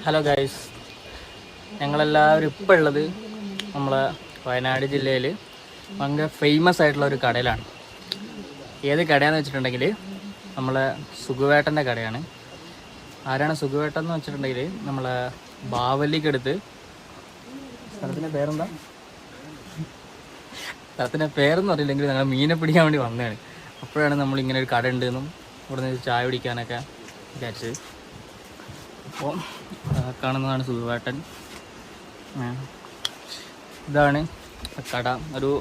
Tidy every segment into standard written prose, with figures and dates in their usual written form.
Hello guys, ഞങ്ങളെല്ലാവരും ഇപ്പോൾ ഉള്ളത് നമ്മളെ വയനാട് ജില്ലയിൽ ഭയങ്കര ഫേമസ് ആയിട്ടുള്ള ഒരു കടയിലാണ്. ഏത് കടയാണെന്ന് വെച്ചിട്ടുണ്ടെങ്കിൽ നമ്മളെ സുഖുവേട്ടൻ്റെ കടയാണ്. ആരാണ് സുഖുവേട്ടൻ എന്ന് വെച്ചിട്ടുണ്ടെങ്കിൽ നമ്മളെ ബാവലിക്കടുത്ത് സ്ഥലത്തിൻ്റെ പേരെന്താ? സ്ഥലത്തിൻ്റെ പേരെന്ന് പറഞ്ഞില്ലെങ്കിൽ ഞങ്ങൾ മീനെ പിടിക്കാൻ വേണ്ടി വന്നതാണ്. അപ്പോഴാണ് നമ്മളിങ്ങനെ ഒരു കട ഉണ്ടെന്നും ഇവിടെ നിന്ന് ചായ പിടിക്കാനൊക്കെ വിചാരിച്ചത്. അപ്പോൾ കാണുന്നതാണ് സുഖുവേട്ടൻ. ഇതാണ് കട. ഒരു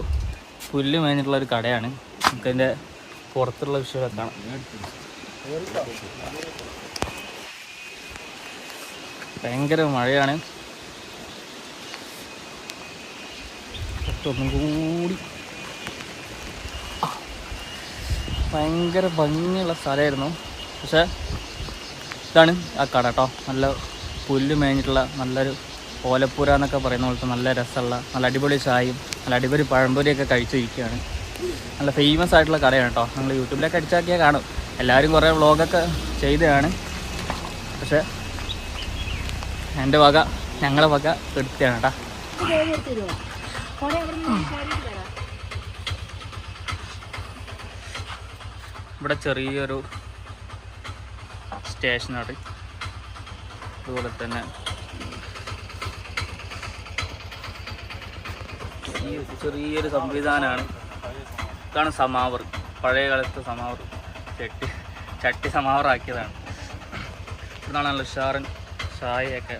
പുല്ല് മേഞ്ഞിട്ടുള്ള ഒരു കടയാണ്. നമുക്കതിൻ്റെ പുറത്തുള്ള വിഷയമൊക്കെ കാണാം. ഭയങ്കര മഴയാണ്. ഒന്നും കൂടി ഭയങ്കര ഭംഗിയുള്ള സ്ഥലമായിരുന്നു. പക്ഷേ ഇതാണ് ആ കട കേട്ടോ. നല്ല പുല്ല് മേഞ്ഞിട്ടുള്ള നല്ലൊരു ഓലപ്പുര എന്നൊക്കെ പറയുന്ന പോലത്തെ നല്ല രസമുള്ള നല്ല അടിപൊളി ചായയും നല്ല അടിപൊളി പഴംപൊരിയൊക്കെ കഴിച്ചിരിക്കുകയാണ്. നല്ല ഫേമസ് ആയിട്ടുള്ള കടയാണ് കേട്ടോ. നിങ്ങൾ യൂട്യൂബിലൊക്കെ അടിച്ചാക്കിയാൽ കാണും. എല്ലാവരും കുറേ വ്ളോഗൊക്കെ ചെയ്തതാണ്. പക്ഷേ എൻ്റെ വക ഞങ്ങളെ വക എടുത്തതാണ് കേട്ടോ. ഇവിടെ ചെറിയൊരു സ്റ്റേഷനാണ്. അതുപോലെ തന്നെ ഈ ചെറിയൊരു സംവിധാനമാണ്. ഇതാണ് സമാവർ. പഴയ കാലത്തെ സമാവർ, ചട്ടി സമാവറാക്കിയതാണ്. ഇവിടുന്നാണ് നല്ല ഉഷാറൻ ചായയൊക്കെ.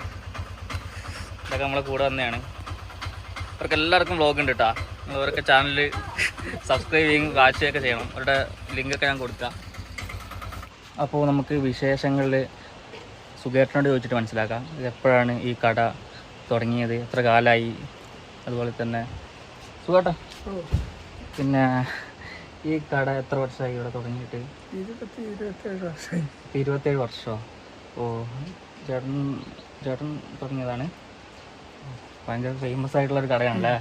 ഇതൊക്കെ നമ്മളെ കൂടെ തന്നെയാണ്. അവർക്ക് എല്ലാവർക്കും വ്ളോഗ് ഉണ്ട് കേട്ടോ. അവരൊക്കെ ചാനൽ സബ്സ്ക്രൈബ് ചെയ്യും, വാച്ചുകയൊക്കെ ചെയ്യണം. അവരുടെ ലിങ്കൊക്കെ ഞാൻ കൊടുക്കാം. അപ്പോൾ നമുക്ക് വിശേഷങ്ങളിൽ സുഖേട്ടനോട് ചോദിച്ചിട്ട് മനസ്സിലാക്കാം എപ്പോഴാണ് ഈ കട തുടങ്ങിയത്, എത്ര കാലമായി. അതുപോലെ തന്നെ സുഖേട്ടാ, പിന്നെ ഈ കട എത്ര വർഷമായി ഇവിടെ തുടങ്ങിയിട്ട്? 27 വർഷമോ? ഓ, ചേട്ടൻ തുടങ്ങിയതാണ്. ഭയങ്കര ഫേമസ് ആയിട്ടുള്ളൊരു കടയാണല്ലേ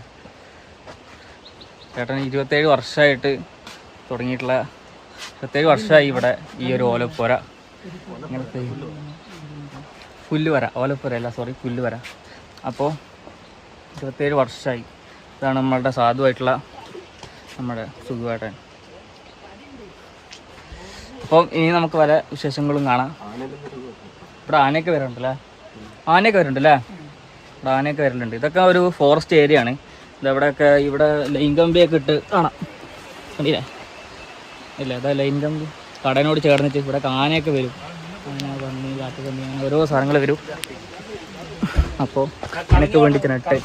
ചേട്ടൻ. 27 വർഷമായിട്ട് തുടങ്ങിയിട്ടുള്ള 27 വർഷമായി ഇവിടെ ഈ ഒരു ഓലപ്പുര. ഇങ്ങനത്തെ പുല്ലുവര, ഓലപ്പുര അല്ല, സോറി, പുല്ലുവര. അപ്പോൾ 27 വർഷമായി. ഇതാണ് നമ്മളുടെ സാധുവായിട്ടുള്ള നമ്മുടെ സുഖുവേട്ടൻ. അപ്പം ഇനി നമുക്ക് പല വിശേഷങ്ങളും കാണാം. ഇവിടെ ആനയൊക്കെ വരണ്ടല്ലേ? ഇവിടെ ആനയൊക്കെ വരലുണ്ട്. ഇതൊക്കെ ഒരു ഫോറസ്റ്റ് ഏരിയ ആണ്. ഇതെവിടെയൊക്കെ ഇവിടെ ലൈൻ കമ്പിയൊക്കെ ഇട്ട് കാണാം. കണ്ടില്ലേ? ഇല്ല, അതാ ലൈൻ കമ്പി കടനോട് ചേർന്നിട്ട് ഇവിടെ ആനയൊക്കെ വരും. ആന, പന്നി, കാട്ടുപന്നി, അങ്ങനെ ഓരോ സാധനങ്ങൾ വരും. അപ്പോൾ അതിനൊക്കെ വേണ്ടിയിട്ട് നട്ട്